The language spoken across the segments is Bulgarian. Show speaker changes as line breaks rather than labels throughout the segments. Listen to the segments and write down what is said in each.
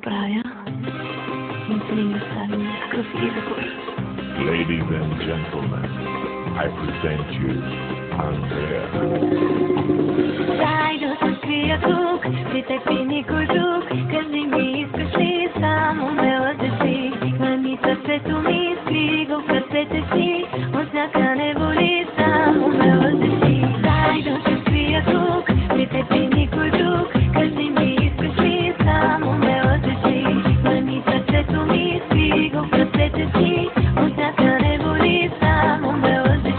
правя. Интелигентно ставим някакъв избор.
Ladies and gentlemen, I present you Andrea.
Дай да се свия тук, при теб и никой друг. Кажи ми, искаш ли само ме лъжеш? Хвани сърцето ми, скри го в ръцете си. От всяка неволи само ме лъжеш. Дай да се свия тук, при теб и никой друг. Кажи ми, искаш ли само ме лъжеш? Хвани сърцето ми, скри го в ръцете си. От всяка неволи само ме лъжеш.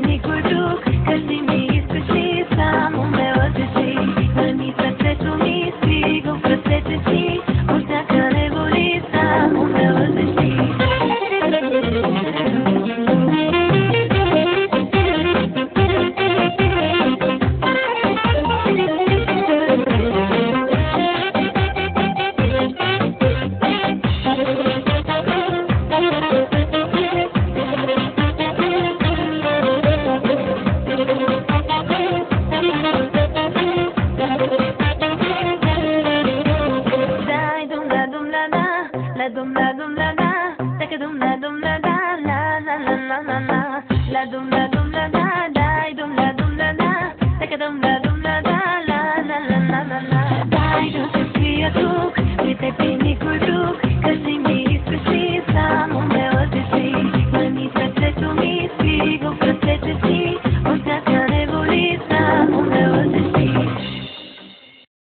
Никой друг, кажи